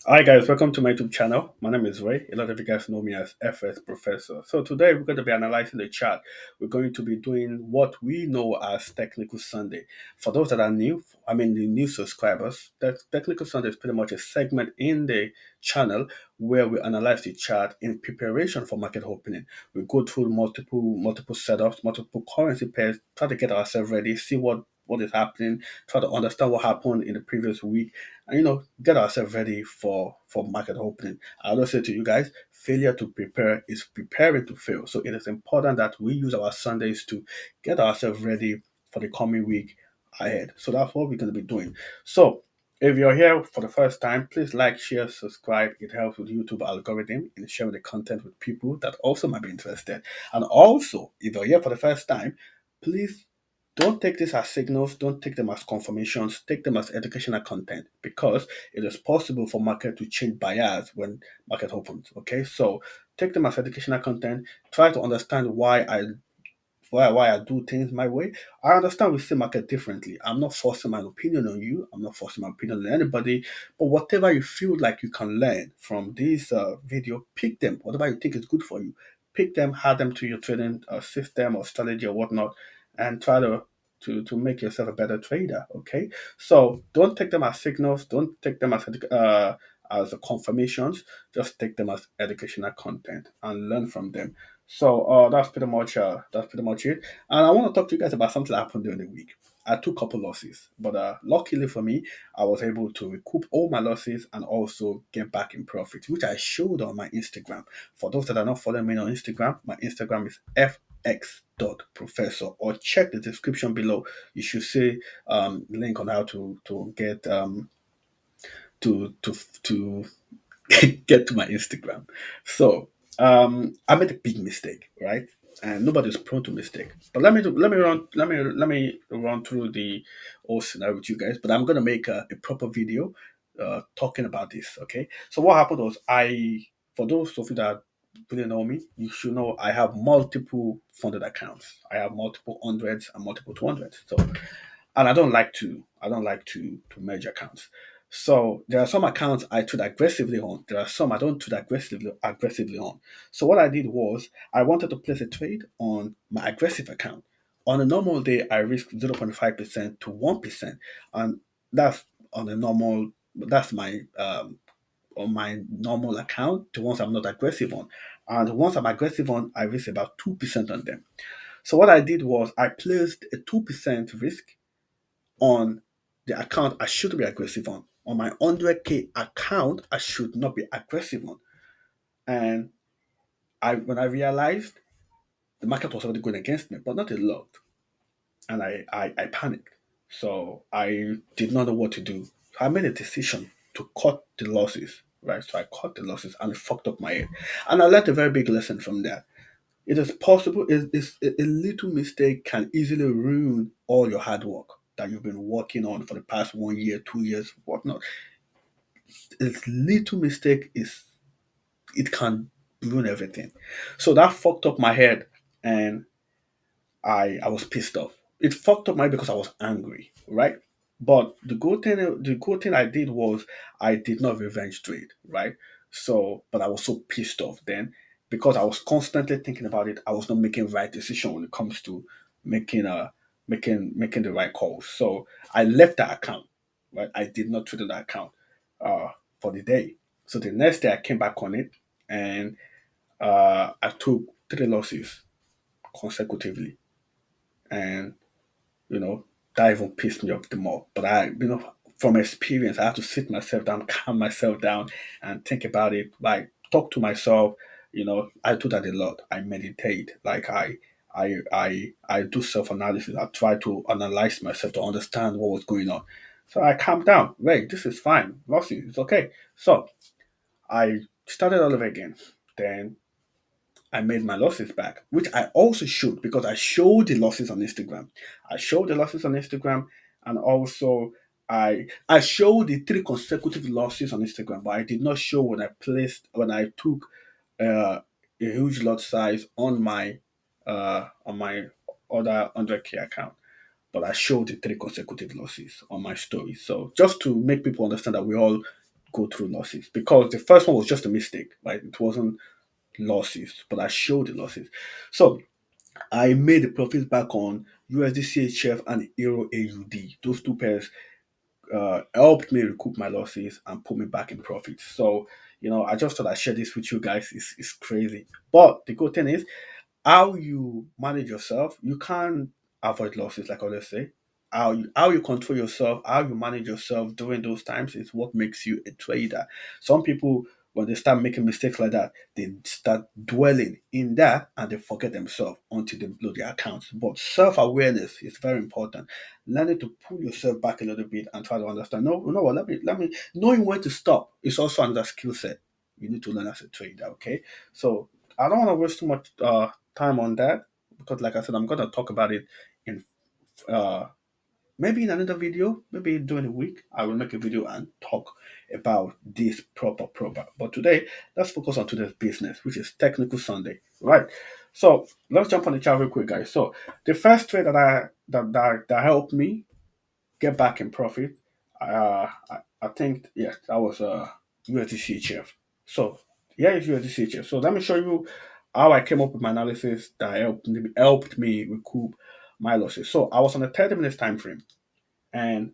Hi guys, welcome to my YouTube channel. My name is Ray. A lot of you guys know me as FS Professor. So today we're going to be analyzing the chart. We're going to be doing what we know as Technical Sunday. For those that are new, I mean the new subscribers, that Technical Sunday is pretty much a segment in the channel where we analyze the chart in preparation for market opening. We go through multiple setups, multiple currency pairs, try to get ourselves ready, see what is happening, try to understand what happened in the previous week, and get ourselves ready for market opening. I always say to you guys, failure to prepare is preparing to fail. So it is important that we use our Sundays to get ourselves ready for the coming week ahead. So that's what we're going to be doing. So if you're here for the first time, please like, share, subscribe. It helps with YouTube algorithm in sharing the content with people that also might be interested. And also, if you're here for the first time, please don't take this as signals, don't take them as confirmations, take them as educational content because it is possible for market to change bias when market opens. Okay, so take them as educational content. Try to understand why I do things my way. I understand we see market differently. I'm not forcing my opinion on you. I'm not forcing my opinion on anybody. But whatever you feel like you can learn from this video, pick them. Whatever you think is good for you, pick them, add them to your trading system or strategy or whatnot, and try to make yourself a better trader. Okay, so don't take them as signals. Don't take them as confirmations. Just take them as educational content and learn from them. So that's pretty much it. And I want to talk to you guys about something that happened during the week. I took a couple losses, but luckily for me, I was able to recoup all my losses and also get back in profit, which I showed on my Instagram. For those that are not following me on Instagram, my Instagram is fx.professor, or check the description below. You should see link on how to get to get to my Instagram. So I made a big mistake, right? And nobody's prone to mistake. But let me run through the whole scenario with you guys. But I'm gonna make a proper video talking about this. Okay. So what happened was for those of you that really know me, you should know I have multiple funded accounts. I have multiple hundreds and multiple 200s. So and I don't like to merge accounts. So there are some accounts I trade aggressively on. There are some I don't trade aggressively on. So what I did was I wanted to place a trade on my aggressive account. On a normal day, I risk 0.5% to 1%, and that's on a normal. That's my on my normal account, the ones I'm not aggressive on, and the ones I'm aggressive on, I risk about 2% on them. So what I did was I placed a 2% risk on the account I should be aggressive on. On my 100K account, I should not be aggressive on. And when I realized the market was already going against me, but not a lot, and I panicked. So I did not know what to do. So I made a decision to cut the losses, right? So I cut the losses and it fucked up my head. And I learned a very big lesson from that. It is possible, a little mistake can easily ruin all your hard work that you've been working on for the past 1 year, 2 years, whatnot. A little mistake it can ruin everything. So that fucked up my head and I was pissed off. It fucked up my head because I was angry, right? But the good thing I did was I did not revenge trade, right? So, but I was so pissed off then because I was constantly thinking about it. I was not making right decision when it comes to making making the right calls. So I left that account, right? I did not trade on that account uh, for the day. So the next day I came back on it and I took three losses consecutively, and you know, that even pissed me off the more. But from experience, I have to sit myself down, calm myself down, and think about it. Like talk to myself. I do that a lot. I meditate. Like I do self analysis. I try to analyze myself to understand what was going on. So I calm down. Wait, this is fine. Losing, it's okay. So I started all over again. Then I made my losses back, which I also showed because I showed the losses on Instagram. I showed the losses on Instagram, and also I showed the three consecutive losses on Instagram, but I did not show when I took a huge lot size on my other 100K account. But I showed the three consecutive losses on my story. So just to make people understand that we all go through losses because the first one was just a mistake, right? It wasn't losses, but I showed the losses. So I made the profits back on USD CHF and Euro AUD. Those two pairs helped me recoup my losses and put me back in profit. So, I just thought I'd share this with you guys. It's crazy. But the good thing is, how you manage yourself, you can't avoid losses, like I always say. How you control yourself, how you manage yourself during those times is what makes you a trader. Some people, when they start making mistakes like that, they start dwelling in that and they forget themselves until they blow their accounts. But self-awareness is very important. Learning to pull yourself back a little bit and try to understand. No, you know what? Let me knowing when to stop is also another skill set you need to learn as a trader. Okay, so I don't want to waste too much time on that because, like I said, I'm going to talk about it in uh, maybe in another video, maybe during the week. I will make a video and talk about this proper. But today, let's focus on today's business, which is Technical Sunday, right? So let's jump on the chat real quick, guys. So the first trade that helped me get back in profit. I think that was USDCHF. So here is USDCHF. So let me show you how I came up with my analysis that helped me recoup my losses. So I was on a 30 minutes time frame, and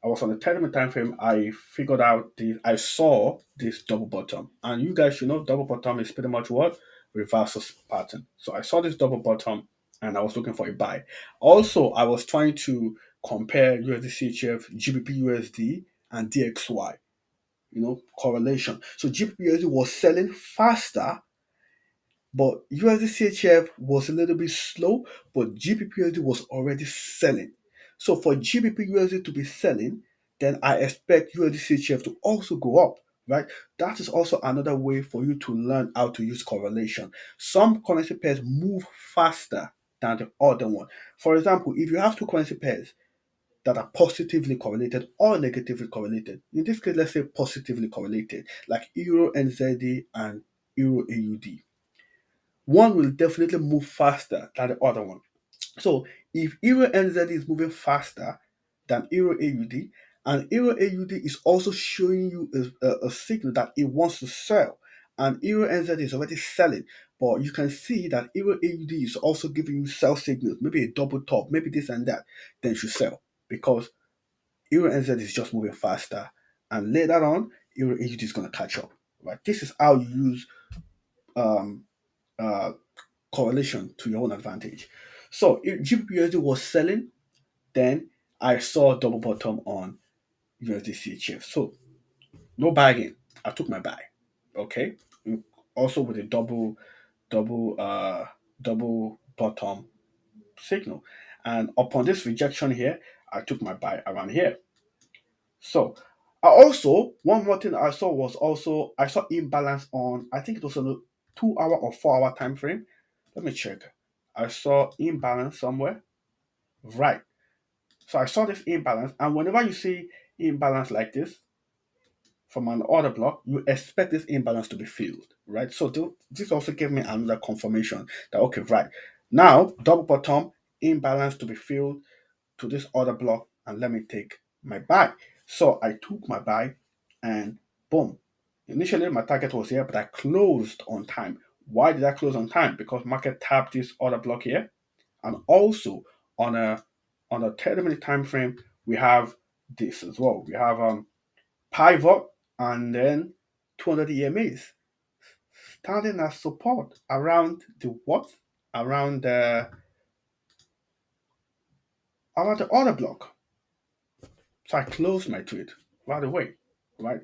I was on a 30-minute time frame. I figured out I saw this double bottom. And you guys should know double bottom is pretty much what? Reversal pattern. So I saw this double bottom and I was looking for a buy. Also, I was trying to compare USD CHF, GBP USD, and DXY, correlation. So GBP USD was selling faster, but USD CHF was a little bit slow, but GBP USD was already selling. So for GBP USD to be selling, then I expect USD CHF to also go up, right? That is also another way for you to learn how to use correlation. Some currency pairs move faster than the other one. For example, if you have two currency pairs that are positively correlated or negatively correlated, in this case, let's say positively correlated, like Euro NZD and Euro AUD, one will definitely move faster than the other one. So if Euro NZD is moving faster than Euro AUD, and Euro AUD is also showing you a signal that it wants to sell, and Euro NZD is already selling, but you can see that Euro AUD is also giving you sell signals, maybe a double top, maybe this and that, then you should sell because Euro NZ is just moving faster, and later on, Euro AUD is going to catch up. Right? This is how you use um, uh, correlation to your own advantage. So if GBP was selling, then I saw a double bottom on USD CHF. So no bargain. I took my buy. Okay. Also with a double double bottom signal. And upon this rejection here, I took my buy around here. So I also one more thing I saw was also I saw imbalance on I think it was on a 2 hour or 4 hour time frame. Let me check. I saw imbalance somewhere. Right. So I saw this imbalance, and whenever you see imbalance like this from an order block, you expect this imbalance to be filled, right? So this also gave me another confirmation that okay, right now double bottom imbalance to be filled to this order block, and let me take my buy. So I took my buy, and boom. Initially, my target was here, but I closed on time. Why did I close on time? Because market tapped this order block here, and also on a 30-minute time frame, we have this as well. We have pivot and then 200 EMAs standing as support around the what? Around the order block. So I closed my trade right away, right?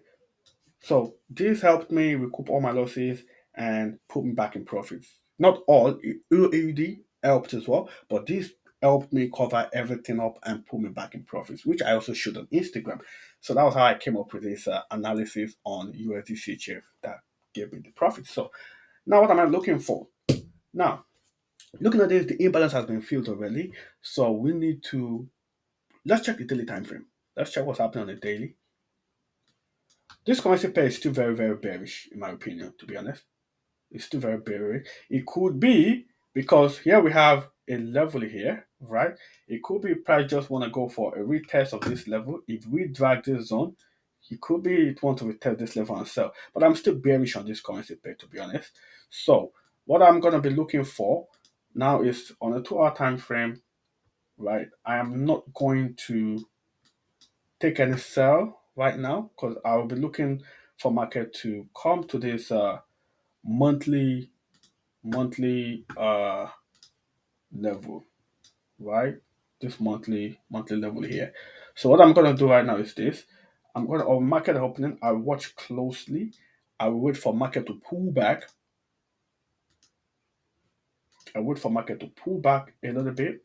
So this helped me recoup all my losses and put me back in profits. Not all, Euro AUD helped as well, but this helped me cover everything up and put me back in profits, which I also showed on Instagram. So that was how I came up with this analysis on USD that gave me the profit. So now what am I looking for? Now, looking at this, the imbalance has been filled already. So we need to, let's check the daily time frame. Let's check what's happening on the daily. This currency pair is still very, very bearish, in my opinion, to be honest. It's still very bearish. It could be because here we have a level here, right? It could be price just want to go for a retest of this level. If we drag this zone, He could be want to retest this level and sell, but I'm still bearish on this currency pair, to be honest. So what I'm gonna be looking for now is on a 2 hour time frame, right? I am not going to take any sell right now because I will be looking for market to come to this monthly monthly level, right? This monthly level here. So what I'm gonna do right now is this. I'm gonna on market opening, I watch closely. I will wait for market to pull back. I wait for market to pull back a little bit,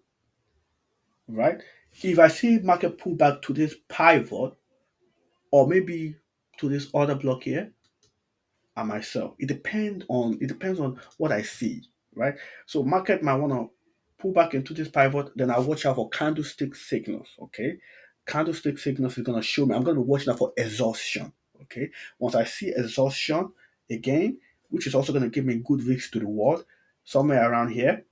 right? If I see market pull back to this pivot or maybe to this other block here, I might sell. It depends on what I see, right? So market might want to pull back into this pivot, then I watch out for candlestick signals. Okay, candlestick signals is gonna show me. I'm gonna be watching out for exhaustion. Okay, once I see exhaustion again, which is also gonna give me good risk to reward, somewhere around here,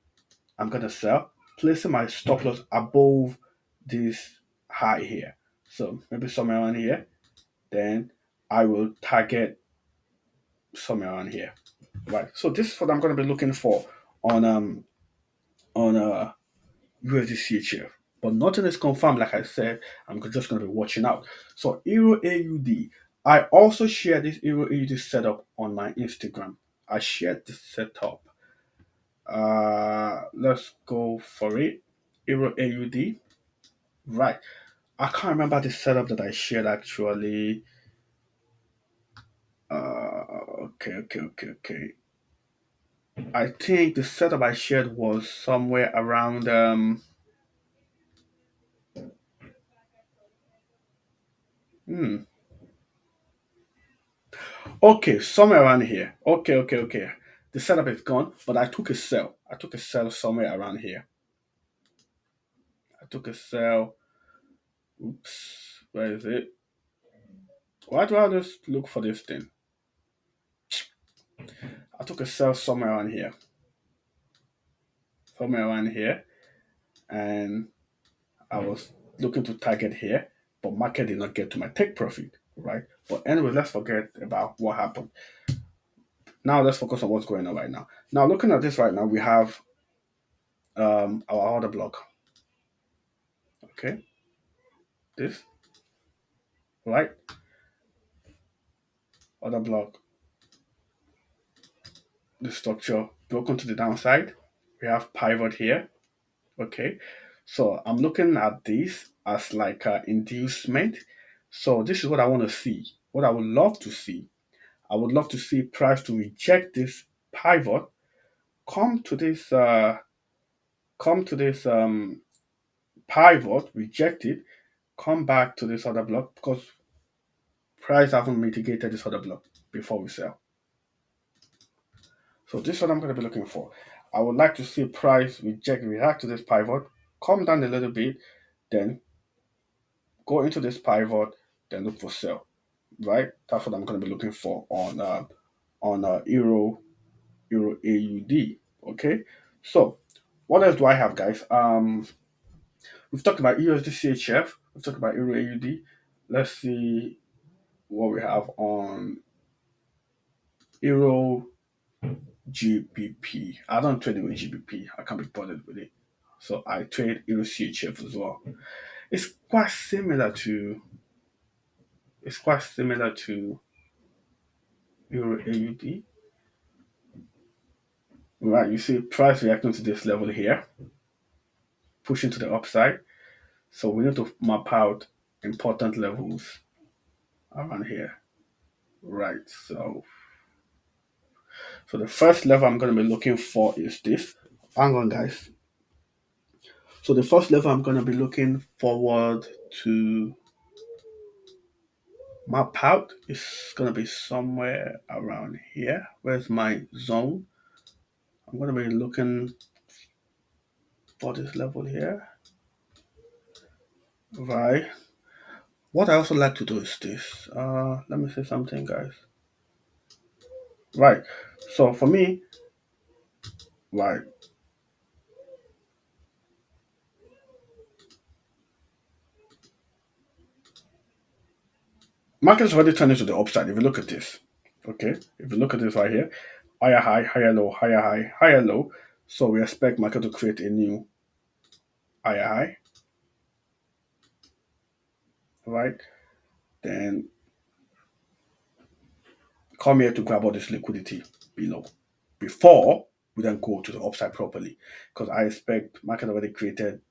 I'm gonna sell, placing my stop loss above this high here. So maybe somewhere around here, then I will target somewhere around here. Right. So this is what I'm going to be looking for on USD CHF. But nothing is confirmed. Like I said, I'm just going to be watching out. So Euro AUD. I also share this Euro AUD setup on my Instagram. I shared this setup. Let's go for it. Euro AUD. Right. I can't remember the setup that I shared actually. Okay. I think the setup I shared was somewhere around hmm. Okay, somewhere around here. Okay. The setup is gone, but I took a sell. I took a sell somewhere around here. I took a sell. Oops, where is it? Why do I just look for this thing? I took a sell somewhere around here, and I was looking to target here, but market did not get to my take profit, right? But anyway, let's forget about what happened. Now let's focus on what's going on right now. Now looking at this right now, we have our order block. Okay, this right order block, the structure broken to the downside. We have pivot here. Okay, so I'm looking at this as like an inducement. So this is what I want to see. What I would love to see. I would love to see price to reject this pivot, come to this pivot, reject it, come back to this other block because price haven't mitigated this other block before we sell. So this is what I'm going to be looking for. I would like to see price react to this pivot, come down a little bit, then go into this pivot, then look for sell. Right? That's what I'm going to be looking for on Euro AUD. Okay. So what else do I have, guys? We've talked about USD CHF. We've talked about Euro AUD. Let's see what we have on Euro GBP. I don't trade with GBP. I can't be bothered with it. So I trade Euro CHF as well. It's quite similar to it's quite similar to Euro AUD. Right, you see price reacting to this level here, pushing to the upside. So we need to map out important levels around here. Right. So the first level I'm gonna be looking for is this. Hang on guys. So the first level I'm gonna be looking forward to map out is gonna be somewhere around here. Where's my zone? I'm gonna be looking for this level here. Right. What I also like to do is this. Let me say something, guys. Right. So for me, right. Market's already turned into the upside. If you look at this, okay, if you look at this right here, higher high, higher low, higher high, higher low. So we expect market to create a new higher high, right? Then come here to grab all this liquidity below before we then go to the upside properly. Because I expect market already created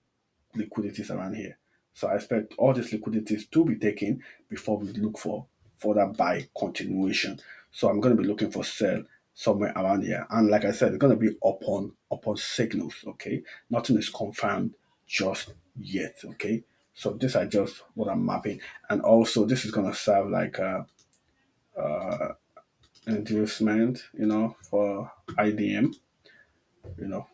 liquidities around here. So I expect all these liquidities to be taken before we look for further buy continuation. So I'm going to be looking for sell somewhere around here. And like I said, it's going to be upon signals. Okay, nothing is confirmed just yet. Okay, so these are just what I'm mapping, and also this is going to serve like a inducement, for IDM. You know,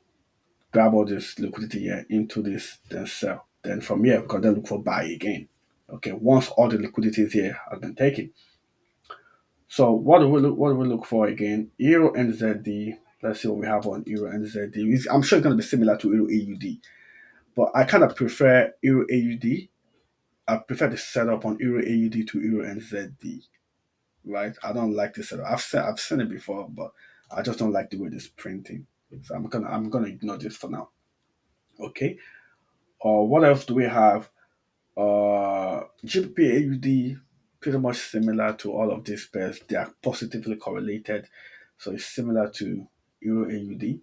grab all this liquidity here into this, then sell. Then from here, we can then look for buy again. Okay, once all the liquidity is here has been taken. So what do we look for again? Euro NZD. Let's see what we have on Euro NZD. I'm sure it's going to be similar to Euro AUD, but I kind of prefer Euro AUD. I prefer the setup on Euro AUD to Euro NZD. Right? I don't like this setup. I've seen it before, but I just don't like the way this printing. So I'm gonna ignore this for now. Okay. Or what else do we have? GBP AUD, pretty much similar to all of these pairs. They are positively correlated, so it's similar to Euro AUD.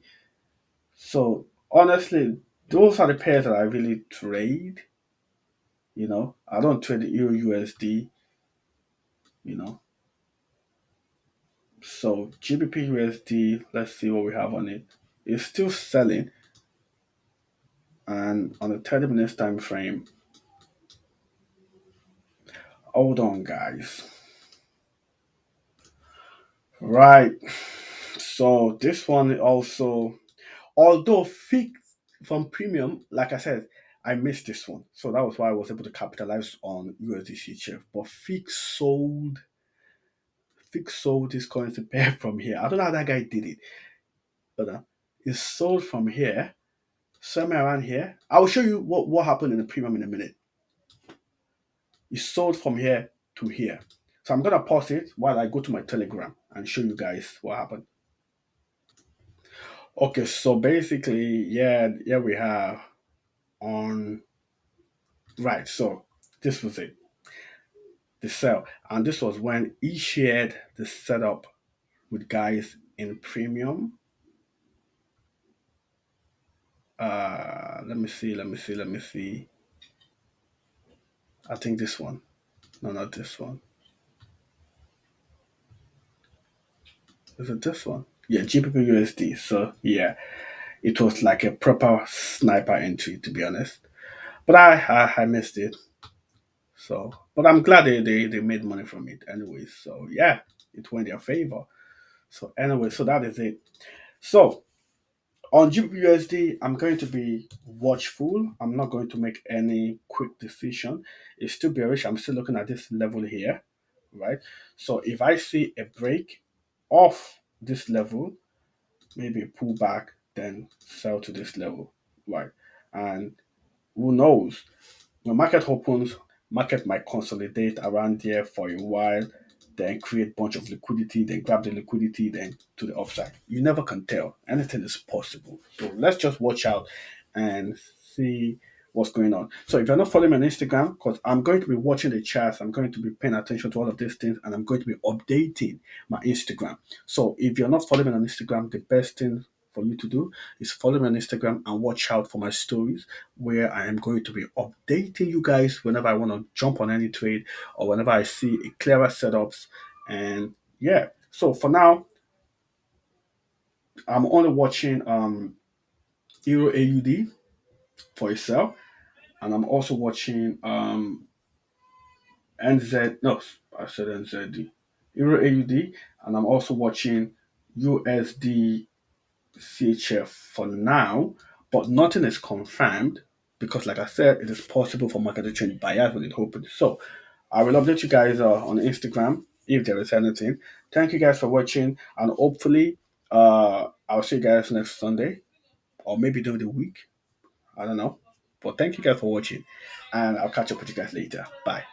So honestly, those are the pairs that I really trade. I don't trade the Euro USD. You know, so GBP USD. Let's see what we have on it. It's still selling, and on the 30 minutes time frame. Hold on, guys. Right. So this one also, although fixed from premium, like I said, I missed this one. So that was why I was able to capitalize on USDC chef. But fix sold this currency pair from here. I don't know how that guy did it, but it sold from here, somewhere around here. I will show you what happened in the premium in a minute. It sold from here to here. So I'm gonna pause it while I go to my Telegram and show you guys what happened. Okay, so basically, yeah, we have on right. So this was it, the sell, and this was when he shared the setup with guys in premium. Let me see. I think this one. No, not this one. Is it this one? Yeah, GBP USD. So yeah, it was like a proper sniper entry, to be honest. But I missed it. So, but I'm glad they made money from it anyway. So yeah, it went their favor. So anyway, so that is it. So on GBUSD, I'm going to be watchful. I'm not going to make any quick decision. It's still bearish. I'm still looking at this level here, right? So if I see a break off this level, maybe pull back, then sell to this level, right? And who knows? When market opens, market might consolidate around there for a while, then create bunch of liquidity, then grab the liquidity, then to the upside. You never can tell. Anything is possible. So let's just watch out and see what's going on. So if you're not following me on Instagram, because I'm going to be watching the charts, I'm going to be paying attention to all of these things, and I'm going to be updating my Instagram. So if you're not following me on Instagram, the best thing for you to do is follow me on Instagram and watch out for my stories where I am going to be updating you guys whenever I want to jump on any trade or whenever I see a clearer setups. And yeah, so for now, I'm only watching Euro AUD for itself, and I'm also watching NZ. No, I said NZD. Euro AUD, and I'm also watching USD CHF for now, but nothing is confirmed because, like I said, it is possible for market to change bias when it opens. So I will update you guys on Instagram if there is anything. Thank you guys for watching, and hopefully, I'll see you guys next Sunday or maybe during the week. I don't know, but thank you guys for watching, and I'll catch up with you guys later. Bye.